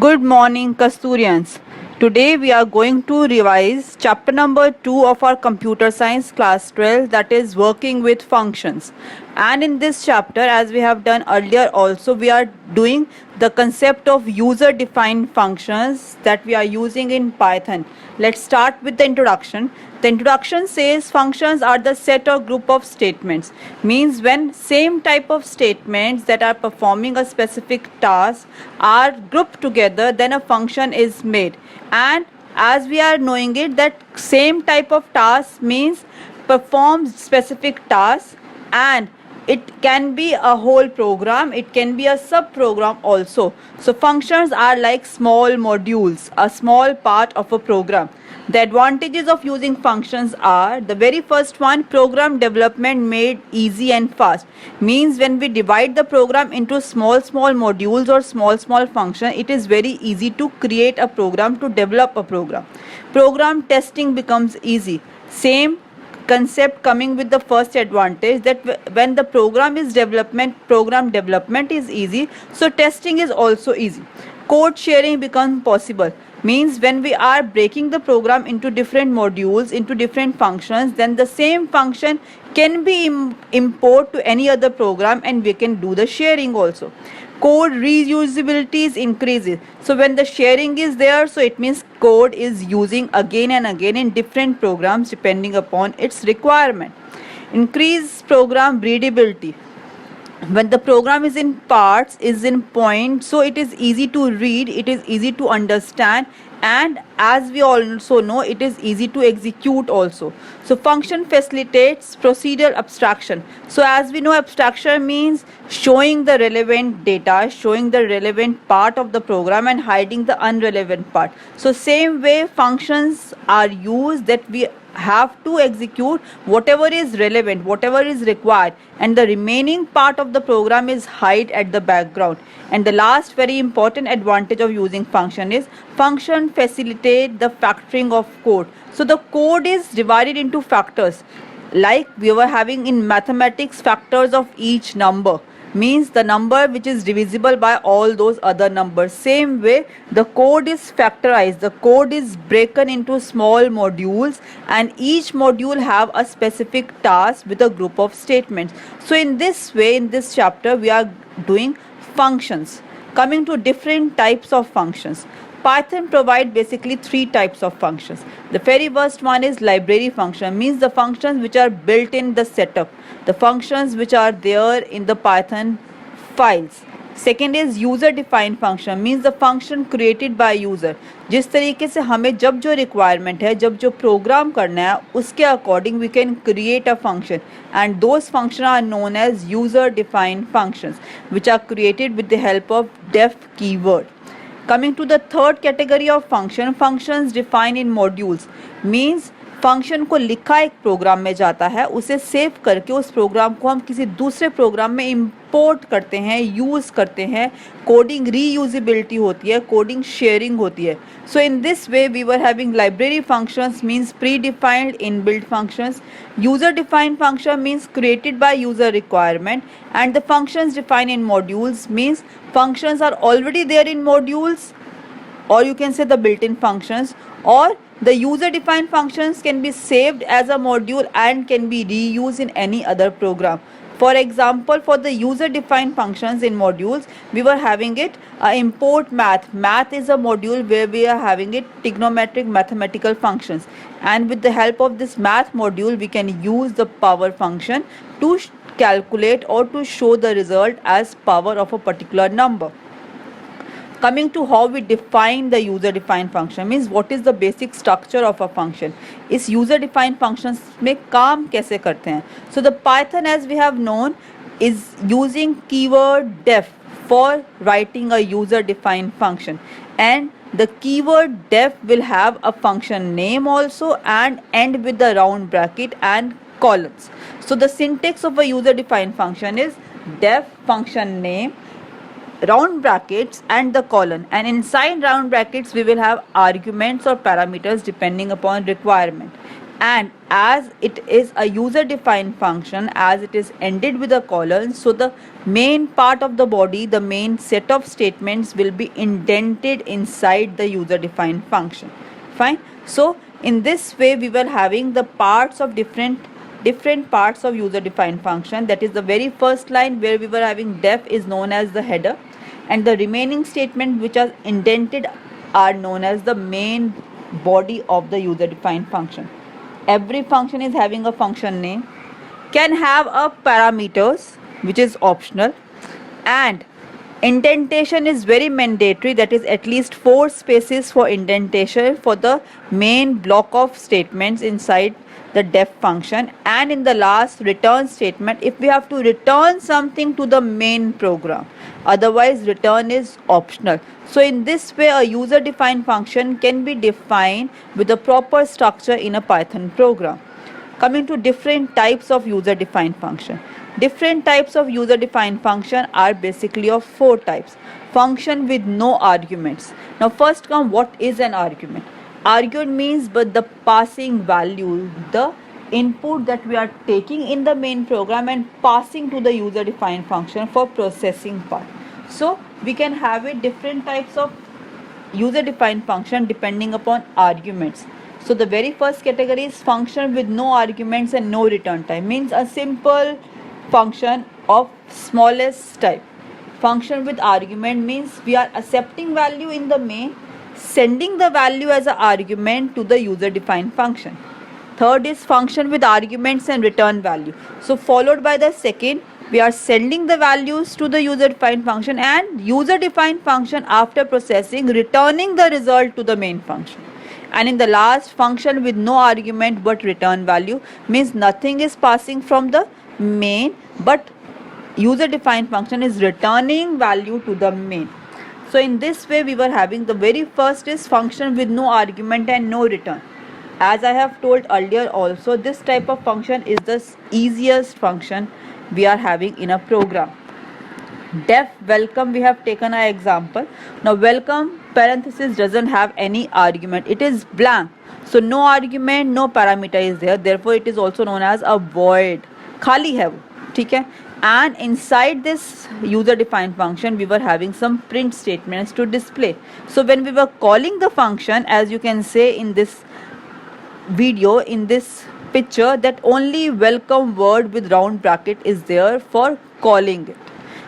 Good morning, Kasturians. Today we are going to revise chapter number 2 of our computer science class 12, that is working with functions. And in this chapter, as we have done earlier also, we are doing the concept of user defined functions that we are using in Python. Let's start with the introduction. The introduction says functions are the set or group of statements. Means when same type of statements that are performing a specific task are grouped together, then a function is made. And as we are knowing it, that same type of task means performs specific tasks, and it can be a whole program, it can be a sub program also. So functions are like small modules, a small part of a program. The advantages of using functions are, the very first one, program development made easy and fast. Means when we divide the program into small modules or small function, it is very easy to create a program, to develop a program. Program testing becomes easy. Same concept coming with the first advantage, that when the program development is easy, so testing is also easy. Code sharing becomes possible. Means when we are breaking the program into different modules, into different functions, then the same function can be import to any other program, and we can do the sharing also. Code reusability is increases. So when the sharing is there, so it means code is using again and again in different programs depending upon its requirement. Increase program readability. When the program is in parts, is in points, so it is easy to read, it is easy to understand, and as we also know, it is easy to execute also. So function facilitates procedural abstraction. So as we know, abstraction means showing the relevant data, showing the relevant part of the program and hiding the irrelevant part. So same way functions are used, that we have to execute whatever is relevant, whatever is required, and the remaining part of the program is hide at the background. And the last very important advantage of using function is function facilitate the factoring of code. So the code is divided into factors, like we were having in mathematics, factors of each number means the number which is divisible by all those other numbers. Same way the code is factorized, the code is broken into small modules, and each module have a specific task with a group of statements. So in this way, in this chapter, we are doing functions. Coming to different types of functions, Python provide basically three types of functions. The very first one is library function, means the functions which are built in the setup, the functions which are there in the Python files. Second is user defined function, means the function created by user. जिस तरीके से हमें जब जो requirement है, जब जो programme करना है, उसके according we can create a function, and those function are known as user defined functions which are created with the help of def keyword. Coming to the third category of function, functions defined in modules, means function को लिखा एक programme में जाता है, उसे save करके उस programme को हम किसी दूसरे प्रोग्राम में इंपोर्ट करते हैं, यूज़ करते हैं. कोडिंग रीयूजिबिलिटी होती है, कोडिंग शेयरिंग होती है. So in this way we were having library functions, means predefined inbuilt functions. User defined function means created by user requirement, and the functions defined in modules means functions are already there in modules, or you can say the built-in functions, or the user-defined functions can be saved as a module and can be reused in any other program. For example, for the user-defined functions in modules, we were having it import math. Math is a module where we are having it trigonometric mathematical functions, and with the help of this math module, we can use the power function to calculate or to show the result as power of a particular number. Coming to how we define the user defined function, means what is the basic structure of a function. इस user defined functions में काम कैसे करते हैं. So the Python, as we have known, is using keyword def for writing a user defined function, and the keyword def will have a function name also and end with the round bracket and columns. So the syntax of a user defined function is def function name, round brackets and the colon, and inside round brackets we will have arguments or parameters depending upon requirement. and as it is a user defined function, as it is ended with a colon, so the main part of the body, the main set of statements will be indented inside the user defined function. Fine. So in this way we were having the parts of different parts of user defined function. That is, the very first line where we were having def is known as the header, and the remaining statement which are indented are known as the main body of the user defined function. Every function is having a function name, can have a parameters which is optional, and indentation is very mandatory. That is, at least 4 spaces for indentation for the main block of statements inside the def function, and in the last return statement if we have to return something to the main program, otherwise return is optional. So in this way a user defined function can be defined with a proper structure in a Python program. Coming to different types of user defined function. Different types of user defined function are basically of 4 types. Function with no arguments. Now first come, what is an argument? Argument means but the passing value, the input that we are taking in the main program and passing to the user defined function for processing part. So we can have it different types of user defined function depending upon arguments. So the very first category is function with no arguments and no return type, means a simple function of smallest type. Function with argument means we are accepting value in the main, sending the value as an argument to the user defined function. Third is function with arguments and return value. So followed by the second, we are sending the values to the user defined function, and user defined function after processing returning the result to the main function. And in the last, function with no argument but return value, means nothing is passing from the main but user defined function is returning value to the main. So in this way we were having the very first is function with no argument and no return. As I have told earlier also, this type of function is the easiest function we are having in a program. Def welcome, we have taken an example. Now welcome parenthesis doesn't have any argument, it is blank, so no argument, no parameter is there, therefore it is also known as a void. खाली है वो, ठीक है. And inside this user defined function we were having some print statements to display. So when we were calling the function, as you can say in this video, in this picture, that only welcome word with round bracket is there for calling it.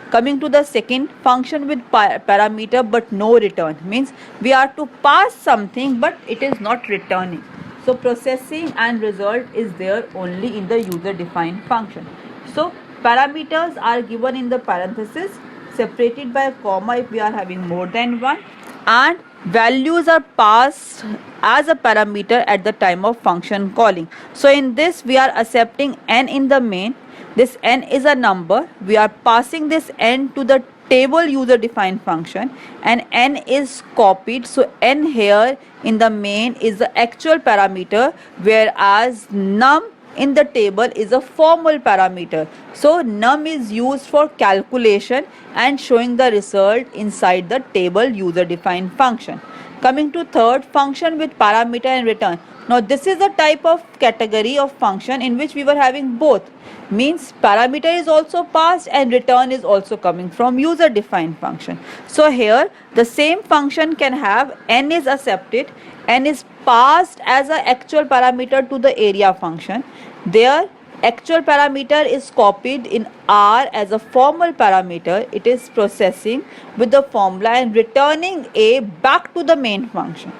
Coming to the second, function with parameter but no return, means we are to pass something but it is not returning. So processing and result is there only in the user defined function. So parameters are given in the parenthesis separated by a comma if we are having more than one, and values are passed as a parameter at the time of function calling. So in this we are accepting n in the main. This n is a number. We are passing this n to the table user defined function and n is copied. So n here in the main is the actual parameter, whereas num in the table is a formal parameter. So num is used for calculation and showing the result inside the table user defined function. Coming to third, function with parameter and return. Now this is a type of category of function in which we were having both, means parameter is also passed and return is also coming from user defined function. So here the same function can have n is accepted, n is passed as an actual parameter to the area function. There actual parameter is copied in R as a formal parameter. It is processing with the formula and returning a back to the main function.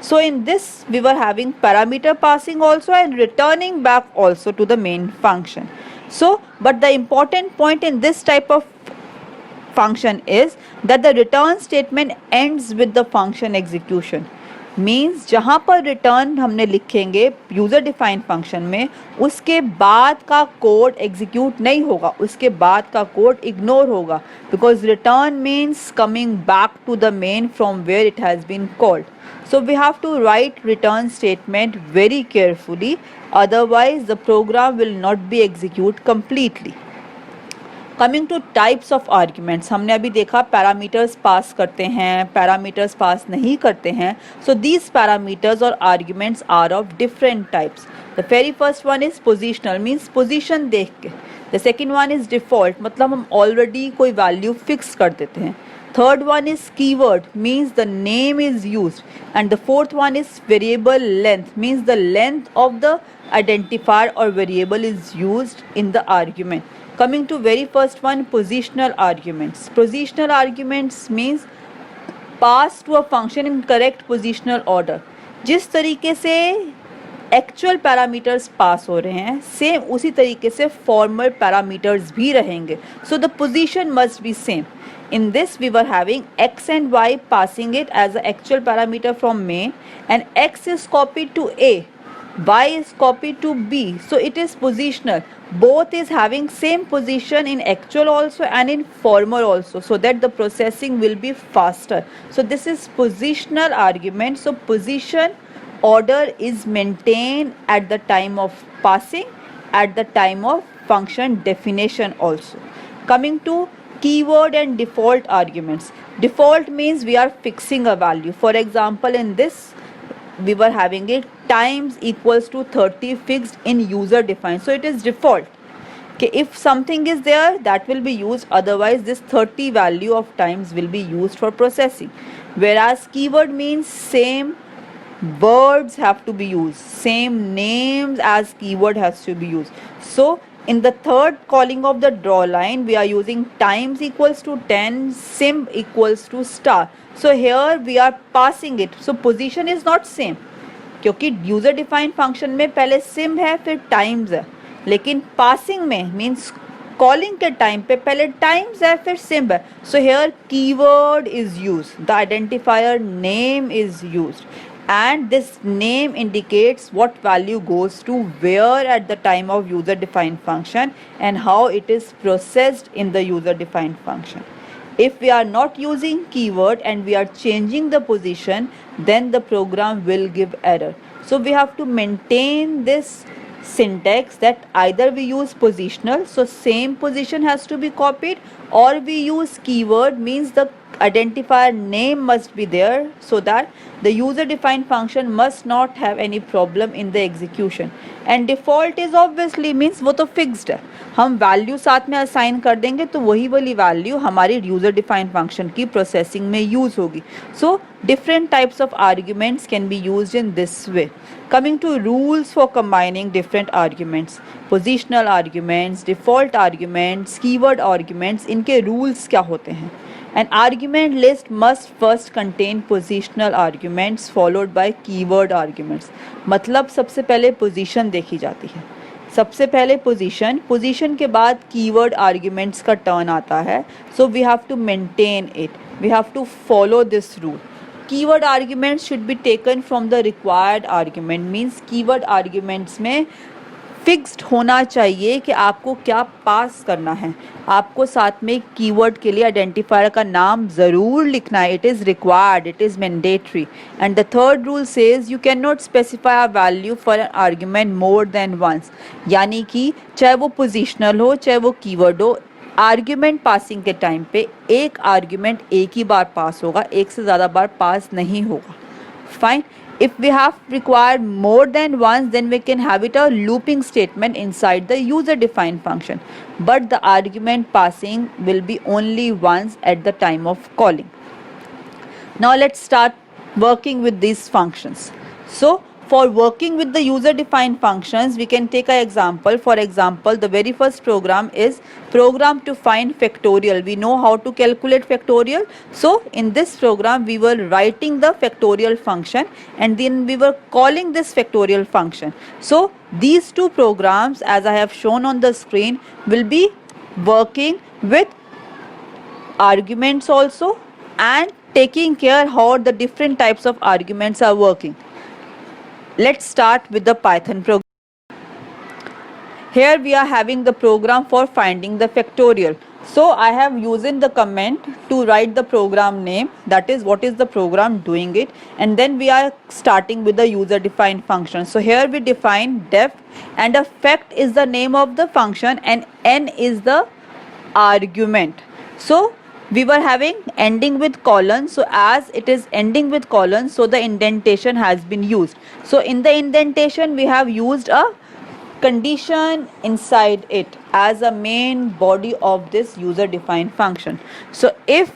So in this we were having parameter passing also and returning back also to the main function. So but the important point in this type of function is that the return statement ends with the function execution. Means जहाँ पर return हमने लिखेंगे user defined function में, उसके बाद का code execute नहीं होगा, उसके बाद का कोड इग्नोर होगा, because return means coming back to the main from where it has been called. So we have to write return statement very carefully, otherwise the program will not be executed completely. Coming two types of arguments, हमने अभी देखा parameters pass करते हैं, parameters pass नहीं करते हैं. So these parameters और arguments are of different types. The very first one is positional, means position देख के. The second one is default, मतलब हम ऑलरेडी कोई वैल्यू फिक्स कर देते हैं. Third one is keyword, means the name is used, and the fourth one is variable length, means the length of the identifier or variable is used in the argument. Coming to very first one, positional arguments. Positional arguments means pass to a function in correct positional order. जिस तरीके से actual parameters pass हो रहे हैं, same उसी तरीके से formal parameters भी रहेंगे. So the position must be same. In this we were having x and y passing it as an actual parameter from main, and x is copied to A, y is copied to B, so it is positional. Both is having same position in actual also and in formal also, so that the processing will be faster. So this is positional argument. So position order is maintained at the time of passing, at the time of function definition also. Coming to keyword and default arguments. Default means we are fixing a value. For example, in this we were having it times equals to 30 fixed in user defined, so it is default. Okay, if something is there, that will be used, otherwise this 30 value of times will be used for processing. Whereas keyword means same words have to be used, same names as keyword has to be used. So in the third calling of the draw line, we are using times equals to 10, sim equals to star. So here we are passing it. So position is not same, क्योंकि user defined function में पहले SIM है फिर times है, लेकिन passing में means calling के time पे पहले टाइम्स है फिर सिम है. So here keyword is use, the identifier name is used, and this name indicates what value goes to where at the time of user defined function and how it is processed in the user defined function. If we are not using keyword and we are changing the position, then the program will give error. So we have to maintain this syntax that either we use positional, so same position has to be copied, or we use keyword, means the identifier name must be there, so that the user defined function must not have any problem in the execution. And default is obviously means वो तो fixed है, हम value साथ में assign कर देंगे तो वही वाली वैल्यू हमारी यूजर डिफाइंड फंक्शन की प्रोसेसिंग में यूज होगी. सो different types of arguments can be used in this way. Coming to rules for combining different arguments, positional arguments, default arguments, keyword arguments, इनके rules क्या होते हैं? An argument list must first contain positional arguments followed by keyword arguments. मतलब सबसे पहले position देखी जाती है, सबसे पहले पोजीशन के बाद कीवर्ड आर्ग्यूमेंट्स का टर्न आता है. So we have to maintain it, we have to follow this rule. Keyword arguments should be taken from the required argument, means keyword arguments में फिक्स्ड होना चाहिए कि आपको क्या पास करना है. आपको साथ में कीवर्ड के लिए आइडेंटिफायर का नाम ज़रूर लिखना है. It is required, it is mandatory. And the third rule says you can not specify a value for an argument more than once, यानी कि चाहे वो पोजिशनल हो चाहे वो कीवर्ड हो, आर्ग्यूमेंट पासिंग के टाइम पे एक आर्ग्यूमेंट एक ही बार पास होगा, एक से ज़्यादा बार पास नहीं होगा. Fine. If we have required more than once, then we can have it a looping statement inside the user defined function, but the argument passing will be only once at the time of calling. Now let's start working with these functions. So for working with the user defined functions, we can take an example. For example, the very first program is program to find factorial. We know how to calculate factorial. So in this program we were writing the factorial function and then we were calling this factorial function. So these two programs, as I have shown on the screen, will be working with arguments also and taking care how the different types of arguments are working. Let's start with the Python program. Here we are having the program for finding the factorial. So I have used the comment to write the program name, that is what is the program doing it, and then we are starting with the user defined function. So here we define def and a fact is the name of the function and n is the argument. So we were having ending with colon, so as it is ending with colon, so the indentation has been used. So in the indentation we have used a condition inside it as a main body of this user defined function. So if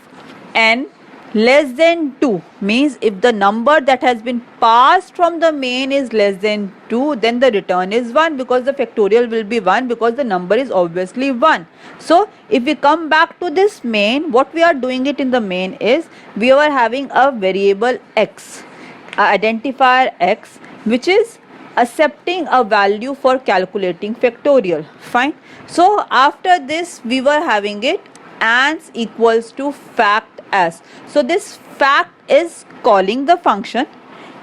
n less than 2 means if the number that has been passed from the main is less than 2, then the return is 1, because the factorial will be 1, because the number is obviously 1. So if we come back to this main, what we are doing it in the main is we are having a variable x, a identifier x, which is accepting a value for calculating factorial. Fine. So after this we were having it ans equals to fact as. So this fact is calling the function,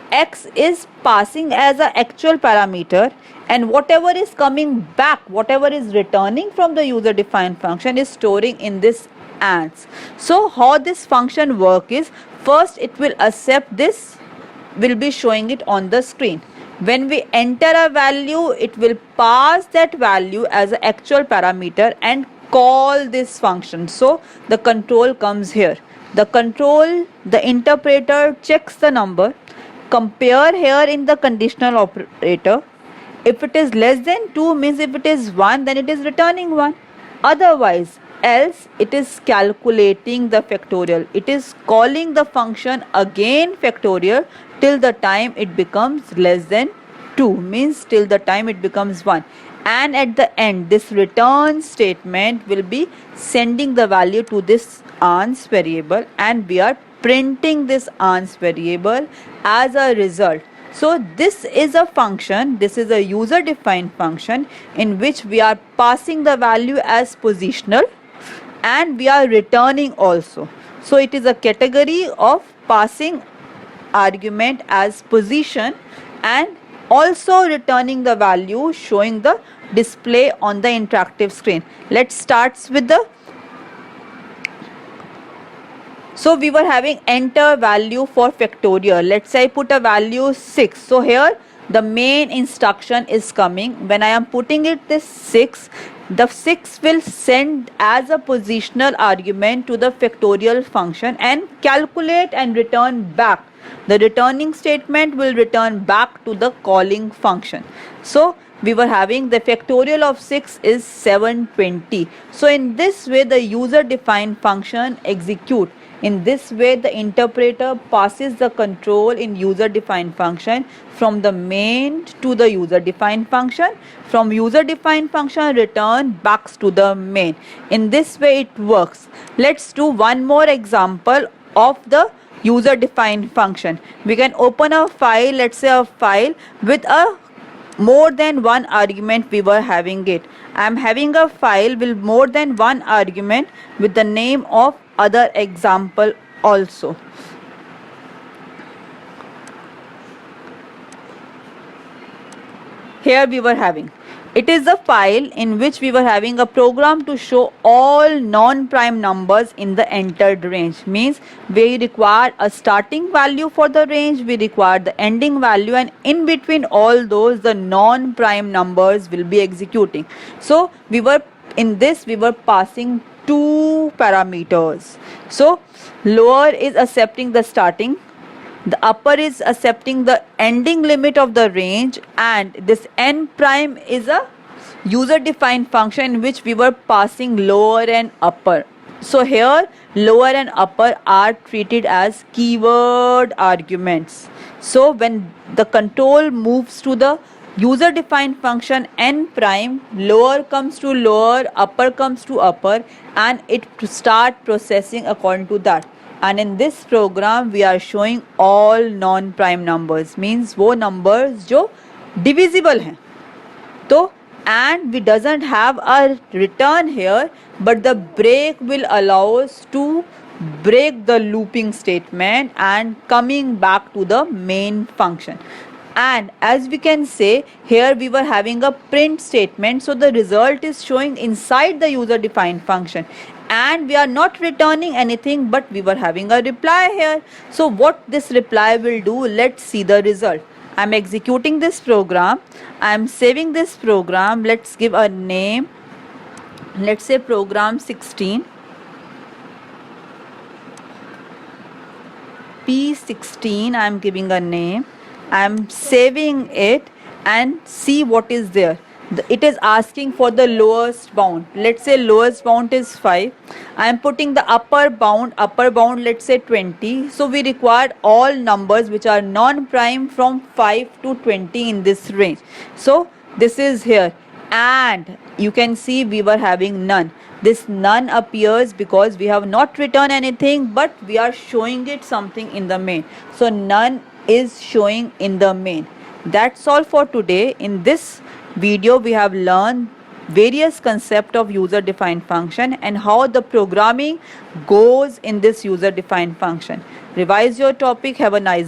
x is passing as an actual parameter, and whatever is coming back, whatever is returning from the user defined function is storing in this ans. So how this function work is, first it will accept this, will be showing it on the screen. When we enter a value, it will pass that value as an actual parameter and call this function. So the control comes here. The control, the interpreter checks the number, compare here in the conditional operator. If it is less than 2 means if it is 1, then it is returning 1. Otherwise, else it is calculating the factorial. It is calling the function again factorial till the time it becomes less than 2, means till the time it becomes 1. And at the end, this return statement will be sending the value to this ans variable, and we are printing this ans variable as a result. So this is a function, this is a user defined function in which we are passing the value as positional and we are returning also. So it is a category of passing argument as position and also returning the value, showing the display on the interactive screen. Let's start with the, so we were having enter value for factorial. Let's say I put a value 6. So here the main instruction is coming. When I am putting it this 6, the 6 will send as a positional argument to the factorial function and calculate and return back. The returning statement will return back to the calling function. So we were having the factorial of 6 is 720. So in this way the user defined function execute. In this way the interpreter passes the control in user defined function from the main to the user defined function, from user defined function return back to the main. In this way it works. Let's do one more example of the user defined function. We can open a file, let's say a file with a more than one argument we were having it. I am having a file with more than one argument with the name of other example also. Here we were having, it is a file in which we were having a program to show all non-prime numbers in the entered range. Means we require a starting value for the range, we require the ending value, and in between all those the non-prime numbers will be executing. So we were in this, we were passing two parameters. So lower is accepting the starting, the upper is accepting the ending limit of the range, and this n prime is a user defined function in which we were passing lower and upper. So here lower and upper are treated as keyword arguments. So when the control moves to the user defined function n prime, lower comes to lower, upper comes to upper, and it start processing according to that. And in this program we are showing all non prime numbers, means वो numbers जो divisible हैं. तो and we doesn't have a return here, but the break will allow us to break the looping statement and coming back to the main function. And as we can say, here we were having a print statement, so the result is showing inside the user defined function, and we are not returning anything, but we were having a reply here. So what this reply will do, let's see the result. I am executing this program, I am saving this program. Let's give a name let's say program 16, P16, I am giving a name, I am saving it and see what is there. It is asking for the lowest bound. Let's say lowest bound is 5. I am putting the upper bound, let's say 20. So we required all numbers which are non-prime from 5 to 20 in this range. So this is here, and you can see we were having none. This none appears because we have not written anything, but we are showing it something in the main. So none is showing in the main. That's all for today. In this video we have learned various concept of user defined function and how the programming goes in this user defined function. Revise your topic. Have a nice